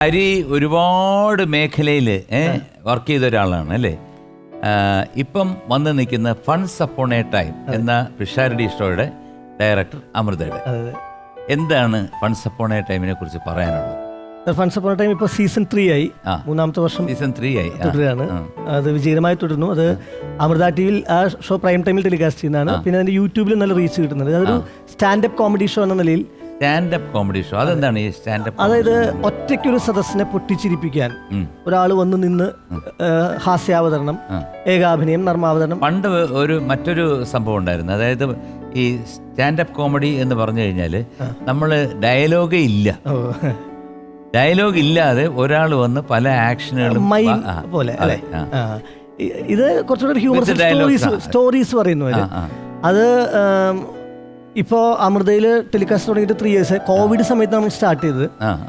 ഹരി ഒരുപാട് മേഖലയിൽ വർക്ക് ചെയ്ത ഒരാളാണ് അല്ലേ. ഇപ്പം വന്ന് നിൽക്കുന്ന ഫൺസ് അപ്പോൺ എ ടൈം എന്ന പിഷാരടി ഷോയുടെ ഡയറക്ടർ അമൃതയുടെ. എന്താണ് ഫൺസ് അപ്പോൺ എ ടൈമിനെ കുറിച്ച് പറയാനുള്ളത്? ഫൺസ് അപ്പോൺ എ ടൈം ഇപ്പോൾ സീസൺ 3 ആയി, 3-ാമത്തെ വർഷം സീസൺ 3 ആയി തുടരുകയാണ്. അത് വിജയകരമായി തുടരുന്നു. അത് അമൃത ടിവിയിൽ ആ ഷോ പ്രൈം ടൈമിൽ ടെലികാസ്റ്റ് ചെയ്യുന്നതാണ്. പിന്നെ അതിന്റെ യൂട്യൂബിൽ നല്ല റീച്ച് കിട്ടുന്നുണ്ട്. അതൊരു സ്റ്റാൻഡപ്പ് കോമഡി ഷോ എന്ന നിലയിൽ. സ്റ്റാൻഡപ്പ് കോമഡി ഷോ അതെന്താണ് ഈ സ്റ്റാൻഡപ്പ്? അതായത് ഒറ്റയ്ക്കൊരു സദസ്സിനെ പൊട്ടിച്ചിരിപ്പിക്കാൻ ഒരാൾ വന്ന് നിന്ന് ഹാസ്യാവതരണം, ഏകാഭിനയം, നർമാവതരണം. പണ്ട് മറ്റൊരു സംഭവം ഉണ്ടായിരുന്നു. അതായത് ഈ സ്റ്റാൻഡപ്പ് കോമഡി എന്ന് പറഞ്ഞു കഴിഞ്ഞാൽ നമ്മൾ ഡയലോഗേ ഇല്ല, ഡയലോഗ് ഇല്ലാതെ ഒരാൾ വന്ന് പല ആക്ഷനുകളും പോലെ അല്ലേ. ഇത് കുറച്ചുകൂടെ ഹ്യൂമർ സ്റ്റോറീസ് പറയുന്നു. അത് ഇപ്പോൾ അമൃതയിൽ ടെലികാസ്റ്റ് തുടങ്ങിയിട്ട് 3 years. കോവിഡ് സമയത്ത് നമ്മൾ സ്റ്റാർട്ട് ചെയ്തത്.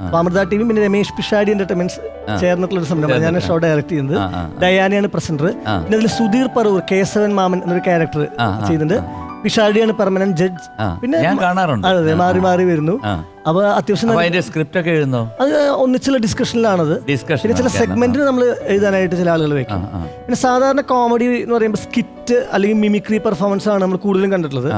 അപ്പോൾ അമൃത ടി വി പിന്നെ രമേഷ് പിഷാടി എന്റർടൈൻമെന്റ്സ് ചേർന്നിട്ടുള്ള ഒരു സംരംഭം. ഞാൻ ഷോ ഡയറക്ട് ചെയ്യുന്നത്. ഡയാനയാണ് പ്രസന്റർ. പിന്നെ അതിൽ സുധീർ പറവൂർ, കേശവൻ മാമൻ എന്നൊരു ക്യാരക്ടർ ചെയ്യുന്നുണ്ട്. പിഷാടിയാണ് പെർമനന്റ് ജഡ്ജ്. പിന്നെ അതെ, മാറി മാറി വരുന്നു. അപ്പൊ അത്യാവശ്യം സ്ക്രിപ്റ്റ് ഒക്കെ എഴുതുന്നു. അത് ഒന്നിച്ചുള്ള ഡിസ്കഷനിലാണത്. പിന്നെ ചില സെഗ്മെന്റിന് നമ്മൾ എഴുതാനായിട്ട് ചില ആളുകൾ വെക്കും. പിന്നെ സാധാരണ കോമഡി എന്ന് പറയുമ്പോൾ സ്കിറ്റ് അല്ലെങ്കിൽ മിമിക്രി പെർഫോമൻസ് ആണ് നമ്മൾ കൂടുതലും കണ്ടിട്ടുള്ളത്.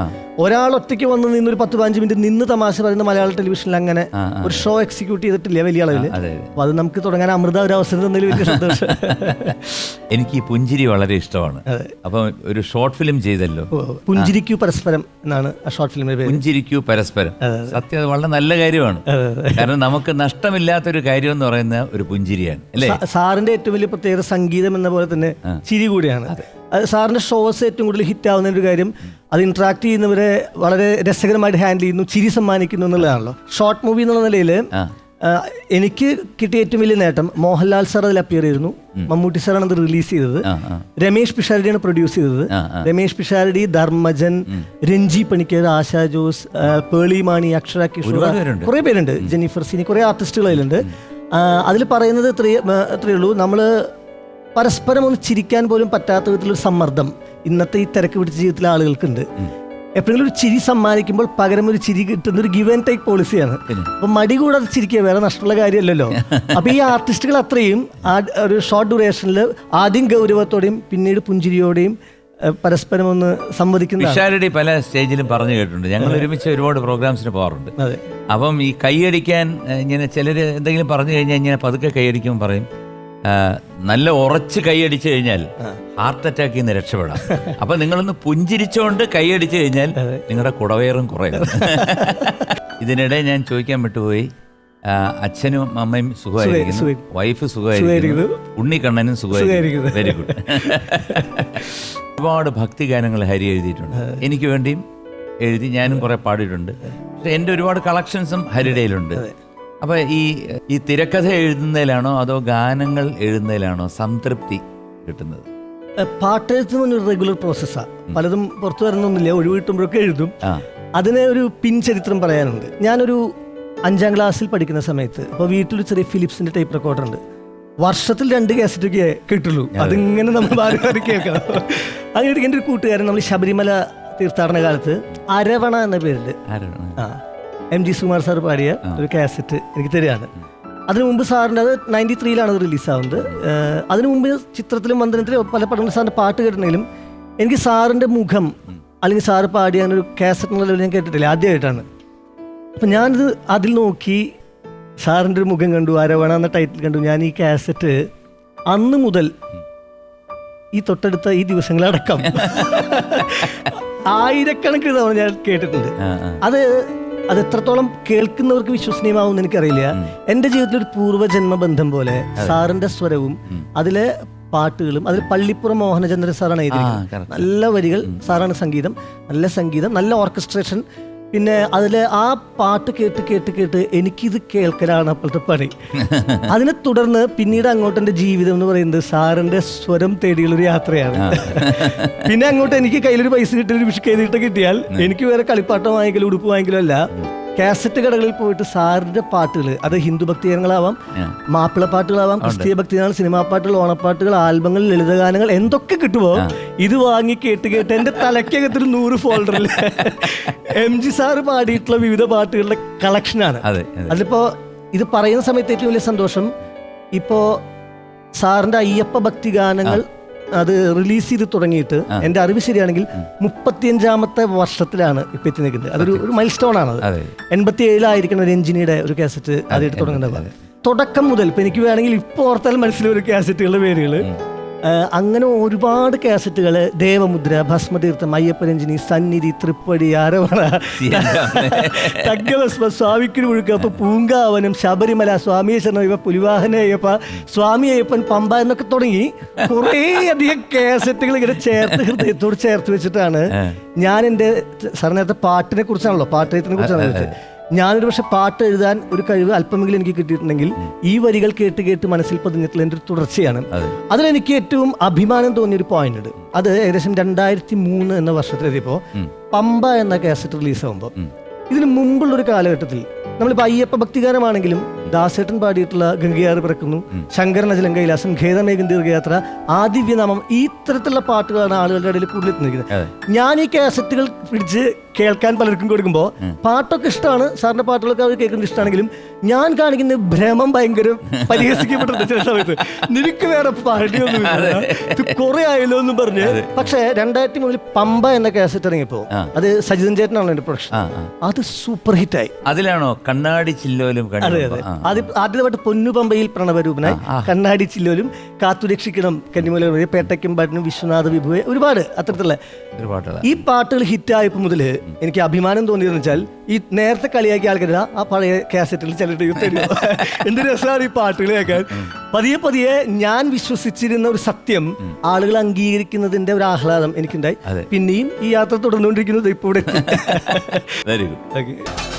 ഒരാൾ ഒറ്റയ്ക്ക് വന്ന് നിന്ന് ഒരു 10-15 മിനിറ്റ് നിന്ന് തമാശ പറയുന്ന മലയാള ടെലിവിഷനിൽ അങ്ങനെ ഒരു ഷോ എക്സിക്യൂട്ട് ചെയ്തിട്ടില്ല വലിയ അളവിൽ. അപ്പൊ അത് നമുക്ക് തുടങ്ങാൻ അമൃത ഒരു അവസരം തന്നതിൽ വലിയ സന്തോഷം. എനിക്ക് ഈ പുഞ്ചിരി വളരെ ഇഷ്ടമാണ്. അപ്പൊ ഒരു ഷോർട്ട് ഫിലിം ചെയ്തല്ലോ, പുഞ്ചിരിക്കൂ പരസ്പരം എന്നാണ് ആ ഷോർട്ട് ഫിലിമിന്റെ പേര്. പുഞ്ചിരിക്കൂ പരസ്പരം. സത്യം അത് വളരെ നല്ല കാര്യമാണ്. കാരണം നമുക്ക് നഷ്ടമില്ലാത്തൊരു കാര്യം എന്ന് പറയുന്ന ഒരു പുഞ്ചിരിയാണ് അല്ലേ. സാറിന്റെ ഏറ്റവും വലിയ പ്രത്യേകത സംഗീതം എന്ന പോലെ തന്നെ ചിരി കൂടിയാണ്. സാറിന്റെ ഷോസ് ഏറ്റവും കൂടുതൽ ഹിറ്റ് ആവുന്ന ഒരു കാര്യം അത് ഇന്ററാക്ട് ചെയ്യുന്നവരെ വളരെ രസകരമായിട്ട് ഹാൻഡിൽ ചെയ്യുന്നു, ചിരി സമ്മാനിക്കുന്നു എന്നുള്ളതാണല്ലോ. ഷോർട്ട് മൂവി എന്നുള്ള നിലയിൽ എനിക്ക് കിട്ടിയ ഏറ്റവും വലിയ നേട്ടം, മോഹൻലാൽ സാർ അതിൽ അപ്പിയർ ചെയ്തിരുന്നു, മമ്മൂട്ടി സാറാണ് അത് റിലീസ് ചെയ്തത്, രമേഷ് പിഷാരടിയാണ് പ്രൊഡ്യൂസ് ചെയ്തത്. രമേഷ് പിഷാരടി, ധർമ്മജൻ, രഞ്ജി പണിക്കർ, ആശാ ജോസ്, പേളി മാണി, അക്ഷര കിഷോർ, കുറെ പേരുണ്ട്, ജെന്നിഫർ സിനി, കുറെ ആർട്ടിസ്റ്റുകൾ അതിലുണ്ട്. അതിൽ പറയുന്നത് എത്രയേ ഉള്ളൂ, നമ്മള് പരസ്പരം ഒന്ന് ചിരിക്കാൻ പോലും പറ്റാത്ത വിധത്തിലൊരു സമ്മർദ്ദം ഇന്നത്തെ ഈ തിരക്ക് പിടിച്ച ജീവിതത്തിലെ ആളുകൾക്കുണ്ട്. എപ്പോഴെങ്കിലും ഒരു ചിരി സമ്മാനിക്കുമ്പോൾ പകരം ഒരു ചിരി കിട്ടുന്ന ഒരു ഗിവ് ആൻഡ് ടേക്ക് പോളിസിയാണ്. അപ്പൊ മടി കൂടാതെ ചിരിക്കുക വേറെ നഷ്ടമുള്ള കാര്യമല്ലല്ലോ. അപ്പൊ ഈ ആർട്ടിസ്റ്റുകൾ അത്രയും ഒരു ഷോർട്ട് ഡ്യൂറേഷനിൽ ആദ്യം ഗൗരവത്തോടെയും പിന്നീട് പുഞ്ചിരിയോടെയും പരസ്പരം ഒന്ന് സംവദിക്കുന്ന. പിഷാരടി പല സ്റ്റേജിലും പറഞ്ഞു കേട്ടിട്ടുണ്ട്. ഞങ്ങൾ ഒരുമിച്ച് ഒരുപാട് പ്രോഗ്രാംസിന് പോകാറുണ്ട്. അപ്പം ഈ കൈയടിക്കാൻ ഇങ്ങനെ ചിലര് എന്തെങ്കിലും പറഞ്ഞു കഴിഞ്ഞാൽ ഇങ്ങനെ പതുക്കെ കൈയടിക്കുമ്പോൾ പറയും, നല്ല ഉറച്ച് കൈയടിച്ചു കഴിഞ്ഞാൽ ഹാർട്ട് അറ്റാക്കിൽ നിന്ന് രക്ഷപ്പെടാം. അപ്പൊ നിങ്ങളൊന്ന് പുഞ്ചിരിച്ചോണ്ട് കൈയടിച്ചു കഴിഞ്ഞാൽ നിങ്ങളുടെ കുടവയറും കുറയും. ഇതിനിടെ ഞാൻ ചോദിക്കാൻ വിട്ടുപോയി, അച്ഛനും അമ്മയും സുഖമായിരിക്കുന്നു, വൈഫ് സുഖമായിരിക്കുന്നു, ഉണ്ണിക്കണ്ണനും സുഖമായിരിക്കുന്നു. Very good. ഒരുപാട് ഭക്തി ഗാനങ്ങൾ ഹരി എഴുതിയിട്ടുണ്ട്. എനിക്ക് വേണ്ടിയും എഴുതി, ഞാനും കുറെ പാടിയിട്ടുണ്ട്. പക്ഷെ എൻ്റെ ഒരുപാട് കളക്ഷൻസും ഹരിയുടെയിലുണ്ട്. അപ്പൊ ഈ തിരക്കഥ എഴുതുന്നതിലാണോ അതോ ഗാനങ്ങൾ എഴുതുന്നതിലാണോ സംതൃപ്തി കിട്ടുന്നത്? പാട്ടെഴുത്തുന്ന ഒരു റെഗുലർ പ്രോസസ്സാണ്. പലതും പുറത്തു വരണമൊന്നുമില്ല, ഒഴിവ് കിട്ടുമ്പോഴൊക്കെ എഴുതും. അതിന് ഒരു പിൻ ചരിത്രം പറയാനുണ്ട്. ഞാനൊരു 5ാം ക്ലാസ്സിൽ പഠിക്കുന്ന സമയത്ത് അപ്പോൾ വീട്ടിലൊരു ചെറിയ ഫിലിപ്സിന്റെ ടൈപ്പ് റെക്കോർഡർ ഉണ്ട്. വർഷത്തിൽ 2 കാസറ്റൊക്കെ കിട്ടുള്ളൂ. അതിങ്ങനെ നമ്മൾ മാറി മാറി കേൾക്കണം. അങ്ങനെ എൻ്റെ ഒരു കൂട്ടുകാരൻ നമ്മൾ ശബരിമല തീർത്ഥാടന കാലത്ത് അരവണ എന്ന പേരിൽ MG സുകുമാർ സാർ പാടിയ ഒരു കാസറ്റ് എനിക്ക് തരികയാണ്. അതിനു മുമ്പ് സാറിൻ്റെ അത് 93-ലാണ് അത് റിലീസാവുന്നത്. അതിനു മുമ്പ് ചിത്രത്തിലും വന്ദനത്തിലും പല പടങ്ങളും സാറിൻ്റെ പാട്ട് കേട്ടിട്ടുണ്ടെങ്കിലും എനിക്ക് സാറിൻ്റെ മുഖം അല്ലെങ്കിൽ സാറ് പാടിയ ഒരു കാസറ്റ് എന്നുള്ള ഞാൻ കേട്ടിട്ടില്ല, ആദ്യമായിട്ടാണ്. അപ്പം ഞാനിത് അതിൽ നോക്കി സാറിൻ്റെ ഒരു മുഖം കണ്ടു, അരവണ എന്ന ടൈറ്റിൽ കണ്ടു. ഞാൻ ഈ കാസറ്റ് അന്ന് മുതൽ ഈ തൊട്ടടുത്ത ഈ ദിവസങ്ങളടക്കം ആയിരക്കണക്കിന് തവണ ഞാൻ കേട്ടിട്ടുണ്ട്. അത് എത്രത്തോളം കേൾക്കുന്നവർക്ക് വിശ്വസനീയമാവും എനിക്കറിയില്ല. എൻ്റെ ജീവിതത്തിൽ ഒരു പൂർവ്വജന്മബന്ധം പോലെ സാറിൻ്റെ സ്വരവും അതിലെ പാട്ടുകളും, അതിൽ പള്ളിപ്പുറം മോഹനചന്ദ്രൻ സാറാണ് എഴുതിയിരിക്കുന്നത്. നല്ല വരികൾ, സാറാണ് സംഗീതം, നല്ല സംഗീതം, നല്ല ഓർക്കസ്ട്രേഷൻ. പിന്നെ അതിൽ ആ പാട്ട് കേട്ട് കേട്ട് കേട്ട് എനിക്കിത് കേൾക്കലാണ് അപ്പോഴത്തെ പണി. അതിനെ തുടർന്ന് പിന്നീട് അങ്ങോട്ട് എൻ്റെ ജീവിതം എന്ന് പറയുന്നത് സാറിൻ്റെ സ്വരം തേടിയുള്ളൊരു യാത്രയാണ്. പിന്നെ അങ്ങോട്ട് എനിക്ക് കയ്യിലൊരു പൈസ കിട്ടിയ ഒരു വിഷു കൈനീട്ടം കിട്ടിയാൽ എനിക്ക് വേറെ കളിപ്പാട്ടം വാങ്ങിക്കലും ഉടുപ്പ് വാങ്ങിക്കലും അല്ല, കാസറ്റ് കടകളിൽ പോയിട്ട് സാറിന്റെ പാട്ടുകൾ, അത് ഹിന്ദു ഭക്തിഗാനങ്ങളാവാം, മാപ്പിള പാട്ടുകളാവാം, ക്രിസ്തീയ ഭക്തിഗാനങ്ങൾ, സിനിമാ പാട്ടുകൾ, ഓണപ്പാട്ടുകൾ, ആൽബങ്ങൾ, ലളിതഗാനങ്ങൾ, എന്തൊക്കെ കിട്ടുമോ ഇത് വാങ്ങി കേട്ട് കേട്ട് എൻ്റെ തലയ്ക്കകത്തൊരു 100 ഫോൾഡറിൽ MG സാറ് പാടിയിട്ടുള്ള വിവിധ പാട്ടുകളുടെ കളക്ഷനാണ്. അതിലിപ്പോ ഇത് പറയുന്ന സമയത്ത് ഏറ്റവും വലിയ സന്തോഷം, ഇപ്പോൾ സാറിൻ്റെ അയ്യപ്പ ഭക്തി ഗാനങ്ങൾ അത് റിലീസ് ചെയ്ത് തുടങ്ങിയിട്ട് എൻ്റെ അറിവ് ശരിയാണെങ്കിൽ 35ാമത്തെ വർഷത്തിലാണ് ഇപ്പം എത്തി നിൽക്കുന്നത്. അതൊരു മൈൽ സ്റ്റോൺ ആണത്. 87-ലായിരിക്കണം ഒരു രഞ്ജിനിയുടെ ഒരു കാസറ്റ് ആദ്യമായിട്ട് തുടങ്ങുന്നത്. തുടക്കം മുതൽ ഇപ്പം എനിക്ക് വേണമെങ്കിൽ ഇപ്പോൾ ഓർത്താൽ മനസ്സിലൊരു കാസറ്റുകളുടെ പേരുകൾ, അങ്ങനെ ഒരുപാട് കാസറ്റുകൾ, ദേവമുദ്ര, ഭസ്മതീർത്ഥം, അയ്യപ്പരഞ്ജിനി, സന്നിധി, തൃപ്പടി, ആരവണ, തഗ്ഗഭസ്മ, സ്വാമിക്കുരു മുഴുക്ക, അപ്പൊ പൂങ്കാവനം, ശബരിമല, സ്വാമിയെ ശരണയ്യപ്പ, പുലിവാഹന അയ്യപ്പ, സ്വാമി അയ്യപ്പൻ, പമ്പ എന്നൊക്കെ തുടങ്ങി കുറേയധികം കാസറ്റുകൾ ഇങ്ങനെ ഹൃദയത്തോട് ചേർത്ത് വെച്ചിട്ടാണ് ഞാൻ എൻ്റെ സാർ നേരത്തെ പാട്ടിനെ കുറിച്ചാണല്ലോ, പാട്ടയത്തിനെ കുറിച്ചാണ് ചോദിച്ചത്. ഞാനൊരു പക്ഷെ പാട്ട് എഴുതാൻ ഒരു കഴിവ് അല്പമെങ്കിലും എനിക്ക് കിട്ടിയിട്ടുണ്ടെങ്കിൽ ഈ വരികൾ കേട്ട് കേട്ട് മനസ്സിൽ പതിഞ്ഞിട്ടുള്ള എൻ്റെ ഒരു തുടർച്ചയാണ്. അതിലെനിക്ക് ഏറ്റവും അഭിമാനം തോന്നിയൊരു പോയിന്റ് ഉണ്ട്. അത് ഏകദേശം 2003 എന്ന വർഷത്തിലെത്തിയപ്പോൾ പമ്പ എന്ന കാസറ്റ് റിലീസാകുമ്പോൾ, ഇതിന് മുമ്പുള്ളൊരു കാലഘട്ടത്തിൽ നമ്മളിപ്പോൾ അയ്യപ്പ ഭക്തിഗാനമാണെങ്കിലും ദാസേട്ടൻ പാടിയിട്ടുള്ള ഗംഗയാറ് പിറക്കുന്നു, ശങ്കരനജലം കൈലാസം, ഖേദമേഘം ദീർഘയാത്ര, ആദിവ്യനാമം, ഈ തരത്തിലുള്ള പാട്ടുകളാണ് ആളുകളുടെ ഇടയിൽ കൂടുതൽ എത്തുന്നിരിക്കുന്നത്. ഞാൻ ഈ കാസറ്റുകൾ പിടിച്ച് കേൾക്കാൻ പലർക്കും കൊടുക്കുമ്പോൾ പാട്ടൊക്കെ ഇഷ്ടമാണ്, സാറിന്റെ പാട്ടുകളൊക്കെ അവർ കേൾക്കുന്നത് ഇഷ്ടമാണെങ്കിലും ഞാൻ കാണിക്കുന്ന ഭ്രമം ഭയങ്കര പരിഹസിക്കപ്പെട്ടിട്ടുണ്ട് ചില സമയത്ത്. നിനക്ക് വേറെ പാടിയൊന്നുമില്ല, ഇത് കുറെ ആയല്ലോ എന്നും പറഞ്ഞ്. പക്ഷേ 2003 പമ്പ എന്ന കാസറ്റ് ഇറങ്ങിയപ്പോ, അത് സജിതൻ ചേട്ടനാണല്ലോ എന്റെ പ്രൊഡക്ഷൻ, അത് സൂപ്പർ ഹിറ്റായി. അതിലാണോ കണ്ണാടി ചില്ലോലും? അതെ അതെ, ആദ്യത്തെ പാട്ട് പൊന്നുപമ്പയിൽ പ്രണവരൂപനായി, കണ്ണാടി ചില്ലോലും, കാത്തുരക്ഷിക്കണം, കന്നിമൂല, പേട്ടയ്ക്കും പാട്ടിനും, വിശ്വനാഥ വിഭുവെ, ഒരുപാട് അത്തരത്തിലുള്ള ഈ പാട്ടുകൾ ഹിറ്റായപ്പോൾ മുതൽ എനിക്ക് അഭിമാനം തോന്നിയതെന്ന് വെച്ചാൽ, ഈ നേരത്തെ കളിയാക്കിയ ആൾക്കാർ ആ പഴയ കാസറ്റിൽ ചിലരുടെ എന്ത് രസമാണ് ഈ പാട്ടുകൾ കേൾക്കാൻ. പതിയെ പതിയെ ഞാൻ വിശ്വസിച്ചിരുന്ന ഒരു സത്യം ആളുകൾ അംഗീകരിക്കുന്നതിന്റെ ഒരു ആഹ്ലാദം എനിക്കുണ്ടായി. പിന്നെയും ഈ യാത്ര തുടർന്നുകൊണ്ടിരിക്കുന്നത് ഇപ്പോൾ ഇവിടെ. Very good.